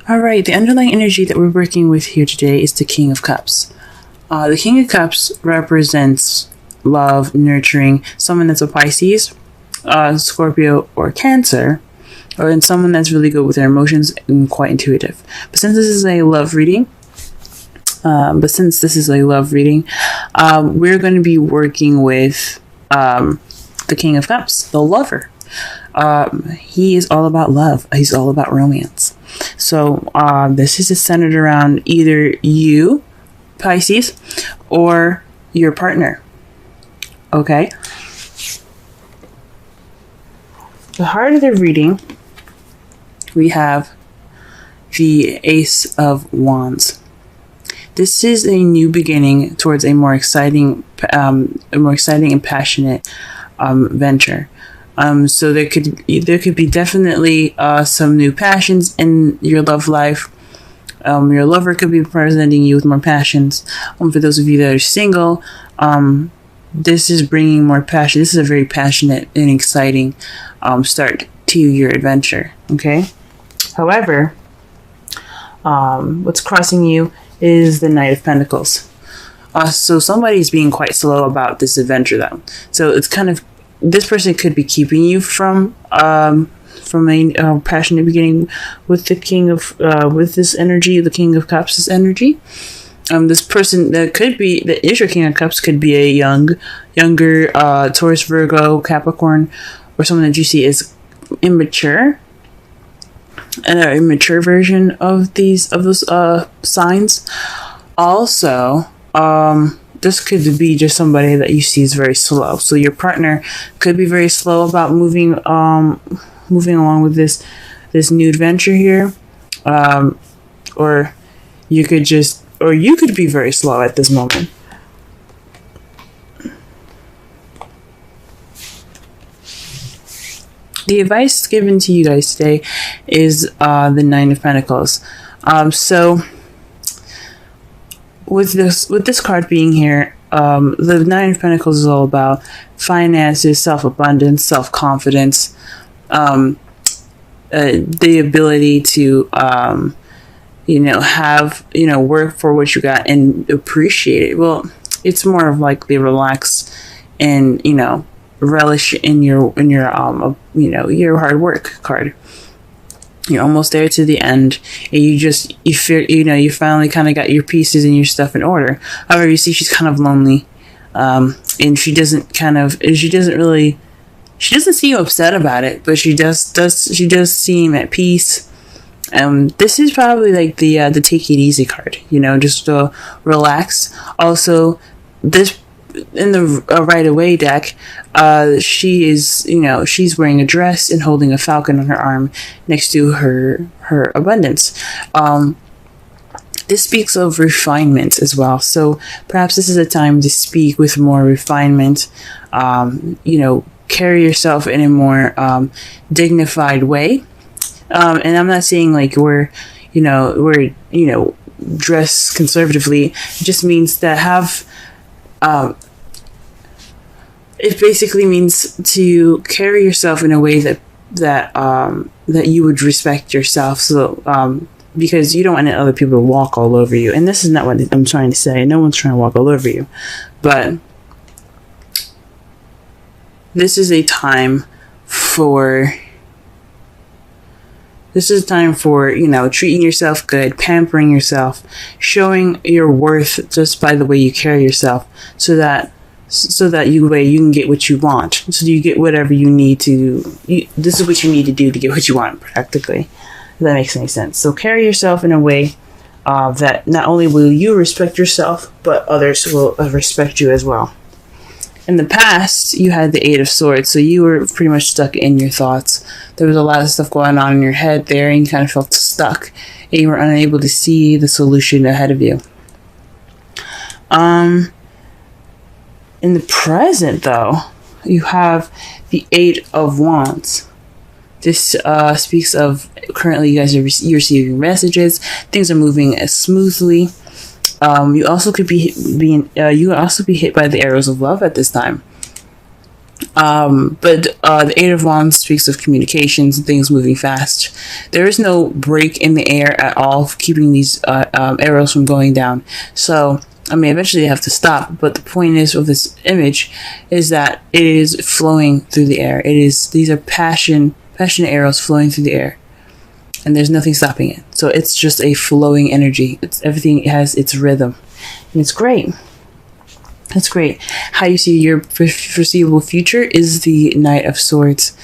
All right, the underlying energy that we're working with here today is the King of Cups. The King of Cups represents love, nurturing, someone that's a Pisces, Scorpio, or Cancer, or in someone that's really good with their emotions and quite intuitive. But since this is a love reading, we're going to be working with the King of Cups, the lover. He is all about love. He's all about romance. So this is centered around either you, Pisces, or your partner. Okay? The heart of the reading, we have the Ace of Wands. This is a new beginning towards a more exciting and passionate venture. So there could be definitely some new passions in your love life. Your lover could be presenting you with more passions. For those of you that are single, this is bringing more passion. This is a very passionate and exciting start to your adventure. Okay. However, what's crossing you is the Knight of Pentacles. So somebody's being quite slow about this adventure, though. So it's kind of, this person could be keeping you from a passionate beginning with the King of with this energy, the King of Cups' energy. This person that is your King of Cups could be a younger Taurus, Virgo, Capricorn, or someone that you see as immature, an immature version of those signs. Also, this could be just somebody that you see is very slow. So your partner could be very slow about moving along with this new adventure here, or you could be very slow at this moment. The advice given to you guys today is the Nine of Pentacles. So with this card being here, the Nine of Pentacles is all about finances, self-abundance, self-confidence, the ability to have work for what you got and appreciate it. Well, it's more of like the relax and relish in your hard work card. You're almost there to the end, and you finally kind of got your pieces and your stuff in order. However, you see she's kind of lonely, and she doesn't seem upset about it, but she does seem at peace. This is probably like the take it easy card, just to relax. Also, this in the right away deck, she's wearing a dress and holding a falcon on her arm next to her abundance. This speaks of refinement as well. So perhaps this is a time to speak with more refinement. Carry yourself in a more dignified way. And I'm not saying like we're dress conservatively. It just means to have. It basically means to carry yourself in a way that you would respect yourself. So because you don't want other people to walk all over you, and this is not what I'm trying to say. No one's trying to walk all over you, but this is a time for treating yourself good, pampering yourself, showing your worth just by the way you carry yourself, so that you can get what you want. So you get whatever you need to. This is what you need to do to get what you want, practically. If that makes any sense. So carry yourself in a way that not only will you respect yourself, but others will respect you as well. In the past, you had the Eight of Swords, so you were pretty much stuck in your thoughts. There was a lot of stuff going on in your head there, and you kind of felt stuck, and you were unable to see the solution ahead of you. In the present, though, you have the Eight of Wands. This speaks of currently you guys are receiving messages. Things are moving smoothly. You also could be hit by the arrows of love at this time. But the Eight of Wands speaks of communications and things moving fast. There is no break in the air at all, keeping these arrows from going down. So, I mean, eventually they have to stop. But the point is of this image is that it is flowing through the air. These are passionate arrows flowing through the air, and there's nothing stopping it. So it's just a flowing energy. Everything has its rhythm, and it's great. That's great. How you see your foreseeable future is the Knight of Swords.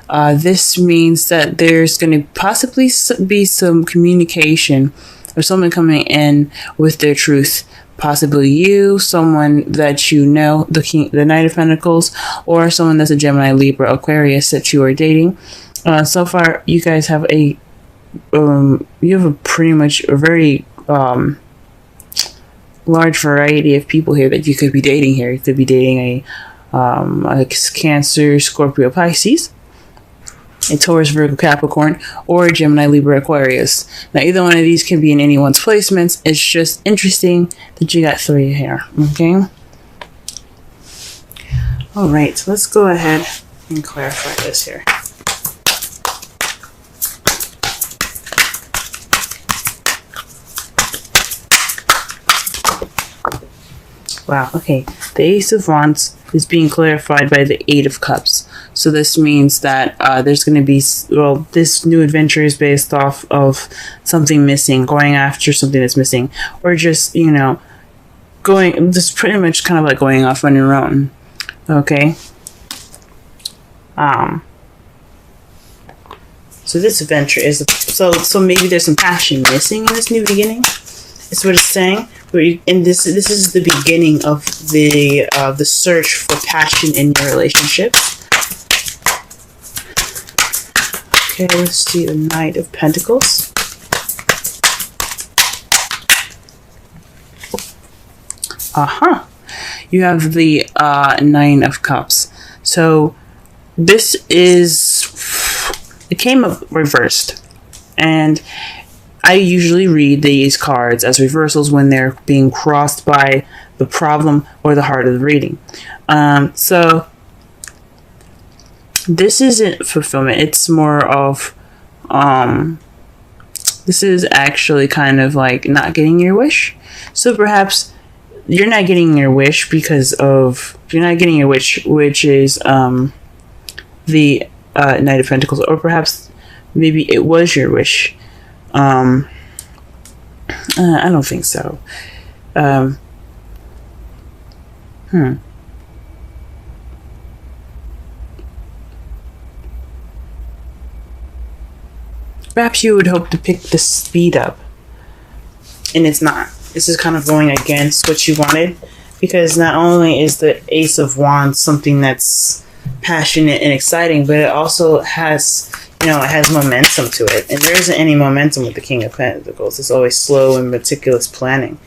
This means that there's going to possibly be some communication or someone coming in with their truth. Possibly you, someone that you know, the Knight of Pentacles, or someone that's a Gemini, Libra, Aquarius that you are dating. So far, you guys have pretty much a very large variety of people here that you could be dating here. You could be dating a Cancer, Scorpio, Pisces, a Taurus, Virgo, Capricorn, or a Gemini, Libra, Aquarius. Now, either one of these can be in anyone's placements. It's just interesting that you got 3 here. Okay. All right. So let's go ahead and clarify this here. Wow, okay. The Ace of Wands is being clarified by the Eight of Cups. So this means that there's going to be, well, this new adventure is based off of something missing, going after something that's missing, or just, you know, just pretty much kind of like going off on your own. Okay. So this adventure is, so maybe there's some passion missing in this new beginning. That's what it's saying. And this is the beginning of the search for passion in your relationship. Okay, let's see the Knight of Pentacles. You have the 9 of Cups. So this it came up reversed, and I usually read these cards as reversals when they're being crossed by the problem or the heart of the reading. So this isn't fulfillment. It's more of, this is actually kind of like not getting your wish. So perhaps you're not getting your wish because of, you're not getting your wish, which is the Knight of Pentacles, or perhaps maybe it was your wish. I don't think so. Perhaps you would hope to pick the speed up, and it's not. This is kind of going against what you wanted, because not only is the Ace of Wands something that's passionate and exciting, but it also has, you know, it has momentum to it. And there isn't any momentum with the King of Pentacles. It's always slow and meticulous planning.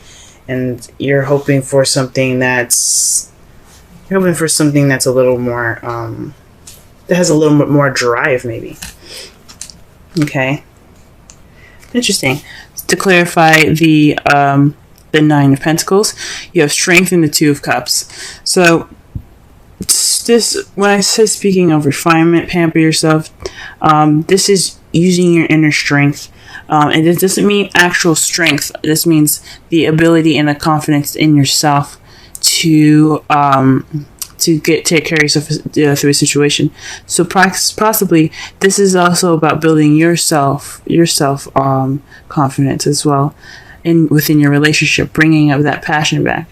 And you're hoping for something that's, a little more, that has a little bit more drive, maybe. Okay. Interesting. To clarify the 9 of Pentacles, you have strength in the 2 of Cups. So this, when I say speaking of refinement, pamper yourself, this is using your inner strength. And it doesn't mean actual strength. This means the ability and the confidence in yourself to take care of yourself through a situation. So possibly this is also about building yourself confidence as well, within your relationship, bringing up that passion back.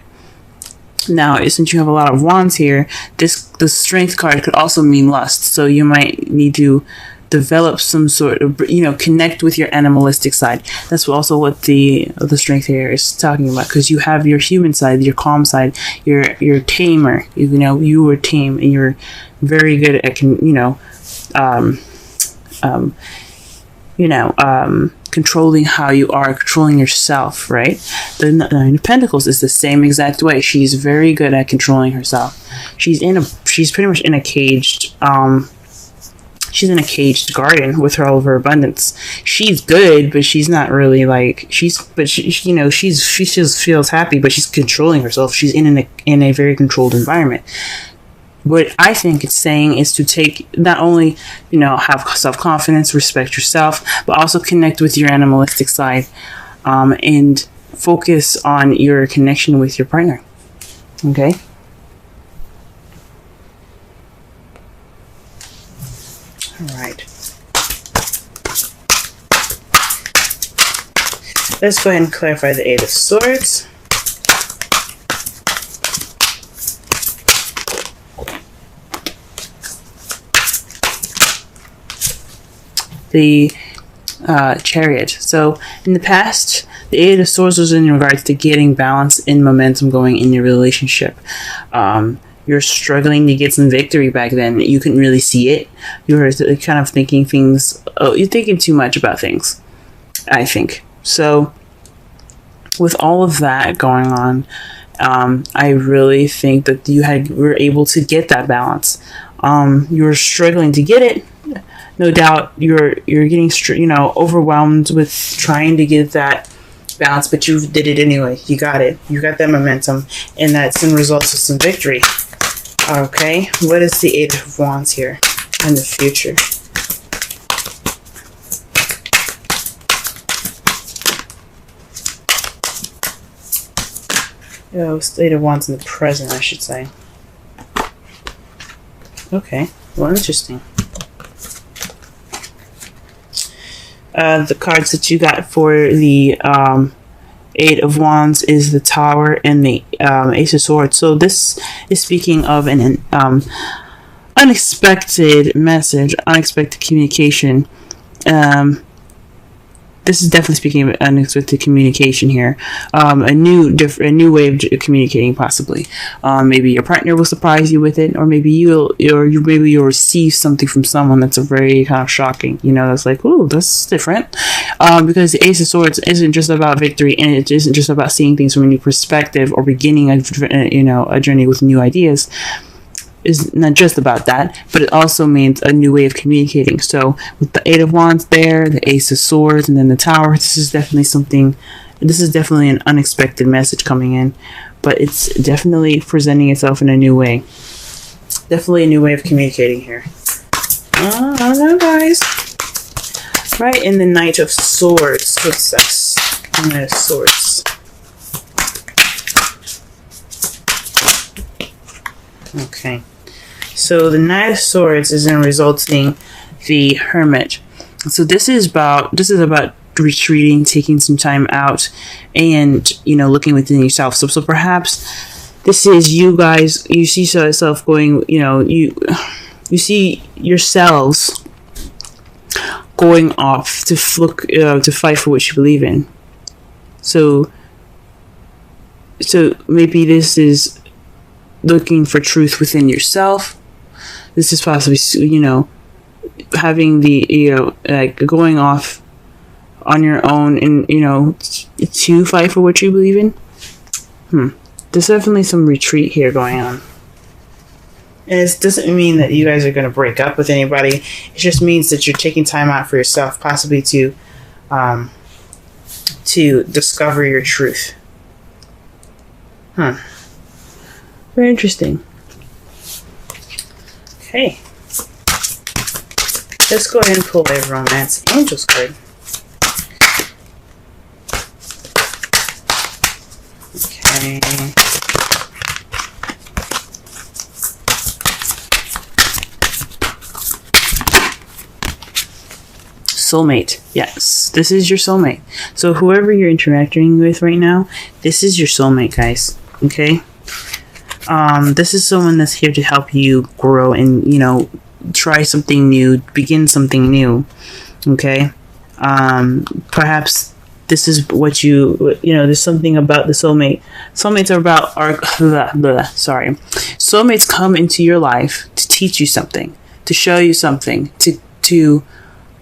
Now, since you have a lot of wands here, the strength card could also mean lust. So you might need to develop some sort of, you know, connect with your animalistic side. That's also what the strength here is talking about, because you have your human side, your calm side, your tamer. You know, you were tame, and you're very good at, controlling how you are, controlling yourself, right? The 9 of Pentacles is the same exact way. She's very good at controlling herself. She's pretty much in a caged, she's in a caged garden with all of her abundance. She's good, but she's not really like, she just feels happy, but she's controlling herself. She's in a very controlled environment. what I think it's saying is to take, not only, have self-confidence, respect yourself, but also connect with your animalistic side, and focus on your connection with your partner. Okay? All right. Let's go ahead and clarify the Eight of Swords. The Chariot. So in the past, the Eight of Swords was in regards to getting balance and momentum going in your relationship. You're struggling to get some victory back then. You couldn't really see it. You were kind of thinking things. Oh, you're thinking too much about things, I think. So with all of that going on, I really think that you were able to get that balance. You were struggling to get it. No doubt you're getting overwhelmed with trying to get that balance, but you did it anyway. You got it. You got that momentum, and that's in results of some victory. Okay, what is the Eight of Wands here in the future? Oh, Eight of Wands in the present, I should say. Okay, well, interesting. The cards that you got for the Eight of Wands is the Tower and the Ace of Swords. So this is speaking of an unexpected message, unexpected communication. This is definitely speaking of unexpected communication here. A new way of communicating, possibly. Maybe your partner will surprise you with it, or maybe you'll receive something from someone that's a very kind of shocking. That's like, ooh, that's different. Because the Ace of Swords isn't just about victory, and it isn't just about seeing things from a new perspective or beginning a journey with new ideas. Is not just about that, but it also means a new way of communicating. So with the Eight of Wands there, the Ace of Swords, and then the Tower, this is definitely an unexpected message coming in, but it's definitely presenting itself in a new way. Definitely a new way of communicating here. I don't know, guys. Right, in the Knight of Swords. What's this? Knight of Swords. Okay. So the Knight of Swords is in resulting the Hermit. So this is about retreating, taking some time out, and looking within yourself. So perhaps this is you guys. You see yourself going. You see yourselves going off to fight for what you believe in. So maybe this is looking for truth within yourself. This is possibly, having the, going off on your own and, to fight for what you believe in. There's definitely some retreat here going on. And it doesn't mean that you guys are going to break up with anybody. It just means that you're taking time out for yourself, possibly to discover your truth. Very interesting. Okay. Let's go ahead and pull a Romance Angels card. Okay. Soulmate. Yes, this is your soulmate. So whoever you're interacting with right now, this is your soulmate, guys. Okay? This is someone that's here to help you grow and, try something new, begin something new. Okay? Perhaps this is what there's something about the soulmate. Soulmates are about Soulmates come into your life to teach you something, to show you something, to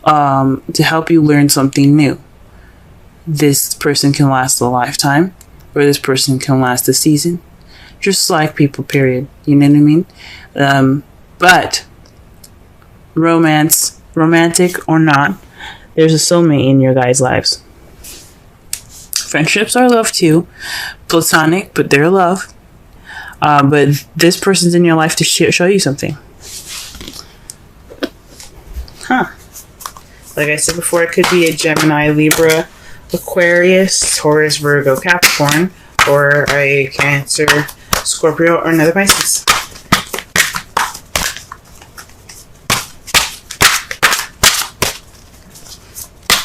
help you learn something new. This person can last a lifetime, or this person can last a season. Just like people, period. You know what I mean? But romantic or not, there's a soulmate in your guys' lives. Friendships are love too. Platonic, but they're love. But this person's in your life to show you something. Like I said before, it could be a Gemini, Libra, Aquarius, Taurus, Virgo, Capricorn, or a Cancer, Scorpio, or another Pisces.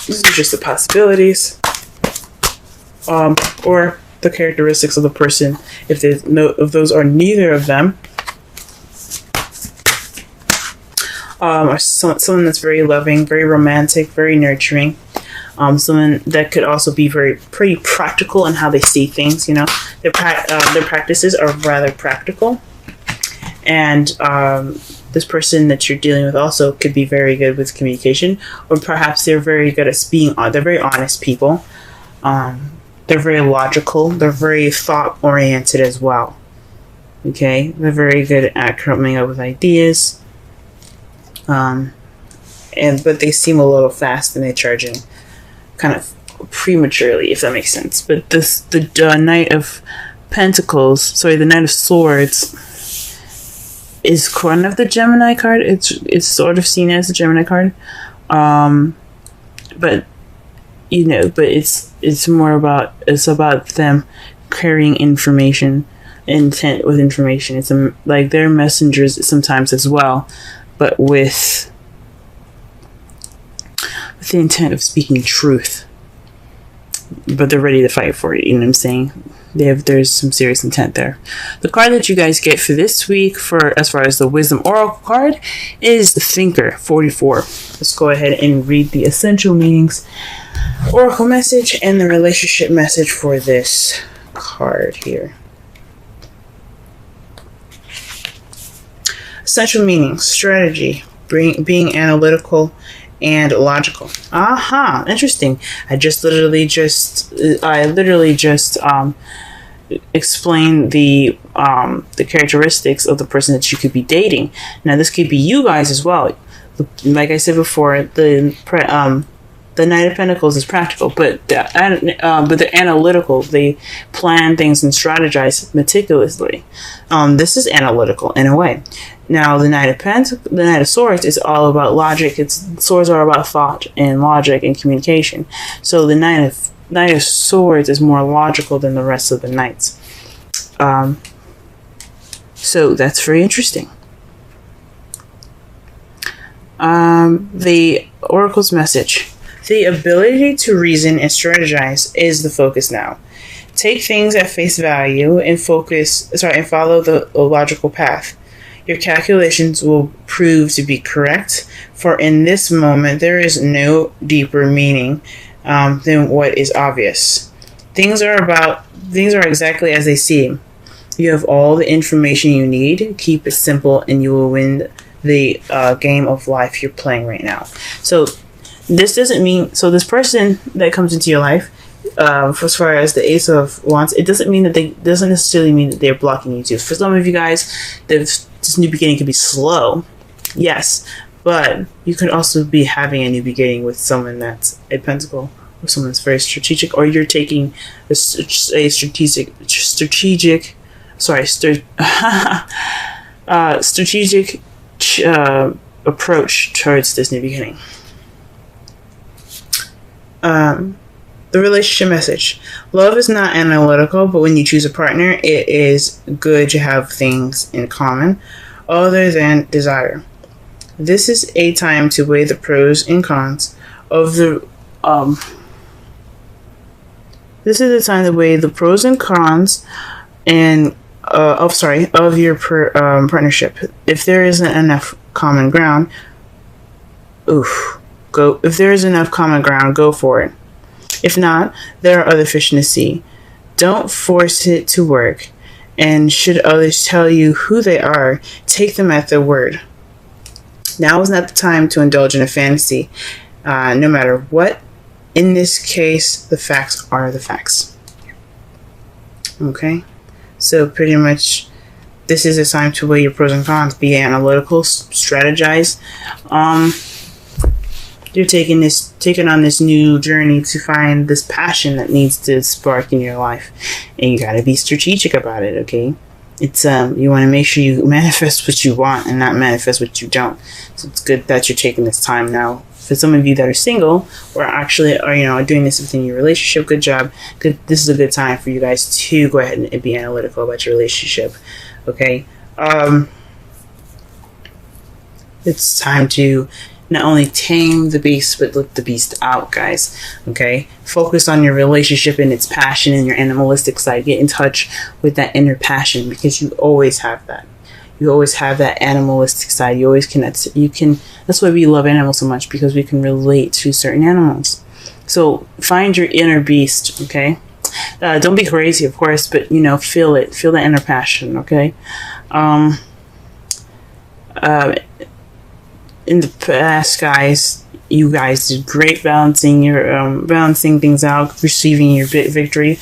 These are just the possibilities. Or the characteristics of the person, if those are neither of them. Or someone that's very loving, very romantic, very nurturing. Someone that could also be pretty practical in how they see things. You know, their practices are rather practical, and this person that you're dealing with also could be very good with communication, or perhaps they're very good at they're very honest people. They're very logical. They're very thought oriented as well. Okay, they're very good at coming up with ideas. But they seem a little fast and they charge in kind of prematurely, if that makes sense. But the Knight of Pentacles, the Knight of Swords, is kind of the Gemini card. It's sort of seen as a Gemini card, but it's more about them carrying information, intent with information. It's like they're messengers sometimes as well, but with the intent of speaking truth. But they're ready to fight for it. You know what I'm saying? There's some serious intent there. The card that you guys get for this week, as far as the Wisdom Oracle card, is the Thinker 44. Let's go ahead and read the essential meanings, Oracle message, and the relationship message for this card here. Essential meanings: strategy, being analytical and logical. Interesting. I literally just explain the characteristics of the person that you could be dating. Now, this could be you guys as well. Like I said before, the Knight of Pentacles is practical, but they're analytical. They plan things and strategize meticulously. This is analytical in a way. Now, the Knight of Swords is all about logic. Swords are about thought and logic and communication. So the Knight of Swords is more logical than the rest of the knights. So that's very interesting. The Oracle's message: the ability to reason and strategize is the focus now. Take things at face value and follow the logical path. Your calculations will prove to be correct, for in this moment there is no deeper meaning than what is obvious. Things are exactly as they seem. You have all the information you need. Keep it simple and you will win the game of life you're playing right now. So this doesn't mean, this person that comes into your life, as far as the Ace of Wands, it doesn't necessarily mean that they're blocking you too. For some of you guys, this new beginning could be slow, yes, but you could also be having a new beginning with someone that's a Pentacle, or someone that's very strategic, or you're taking a strategic approach towards this new beginning. The relationship message: love is not analytical, but when you choose a partner, it is good to have things in common other than desire. This is a time to weigh the pros and cons of the This is the time to weigh the pros and cons of your partnership. If there isn't enough common ground, go for it. If not, there are other fish in the sea. Don't force it to work. And should others tell you who they are, take them at their word. Now is not the time to indulge in a fantasy, no matter what. In this case, the facts are the facts. Okay? So pretty much, this is a time to weigh your pros and cons. Be analytical, strategize. You're taking on this new journey to find this passion that needs to spark in your life, and you got to be strategic about it. Okay, It's you want to make sure you manifest what you want and not manifest what you don't. So it's good that you're taking this time now. For some of you that are single or actually are doing this within your relationship, good job. Good. This is a good time for you guys to go ahead and be analytical about your relationship. Okay. It's time to not only tame the beast, but let the beast out, guys. Okay? Focus on your relationship and its passion and your animalistic side. Get in touch with that inner passion, because you always have that. You always have that animalistic side. You always connect. That's why we love animals so much, because we can relate to certain animals. So find your inner beast, okay? Don't be crazy, of course, but, feel it. Feel that inner passion, okay? In the past, guys, you guys did great balancing things out, receiving your victory.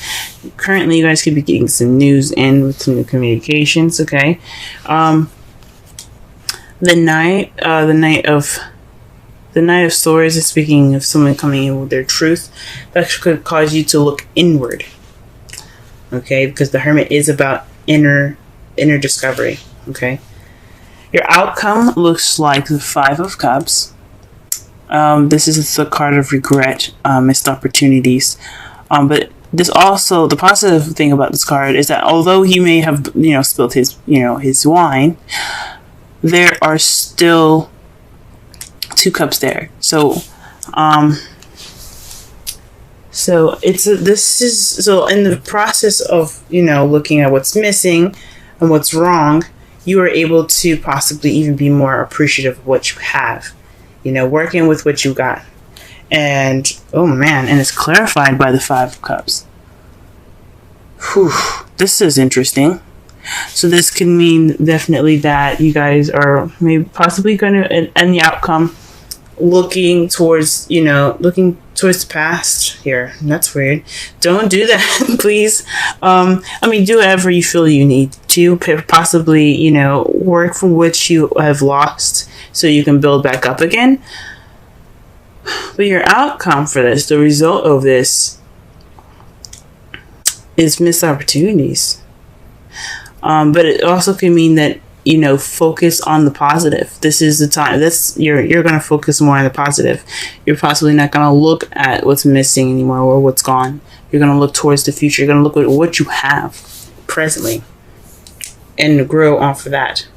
Currently, you guys could be getting some news in with some new communications. Okay, the Knight of Swords is speaking of someone coming in with their truth. That could cause you to look inward. Okay, because the Hermit is about inner discovery. Okay. Your outcome looks like the Five of Cups. This is the card of regret, missed opportunities. But this also, the positive thing about this card is that although he may have, spilled his wine, there are still 2 cups there. So in the process of, looking at what's missing and what's wrong, you are able to possibly even be more appreciative of what you have, working with what you got. And, oh man, and it's clarified by the 5 of Cups. Whew, this is interesting. So this could mean definitely that you guys are maybe possibly going to end the outcome looking towards the past here. That's weird. Don't do that, please. Do whatever you feel you need to. Possibly, work for what you have lost so you can build back up again. But your outcome for this, the result of this, is missed opportunities. But it also can mean that, focus on the positive. This is the time. You're going to focus more on the positive. You're possibly not going to look at what's missing anymore or what's gone. You're going to look towards the future. You're going to look at what you have presently and grow off of that.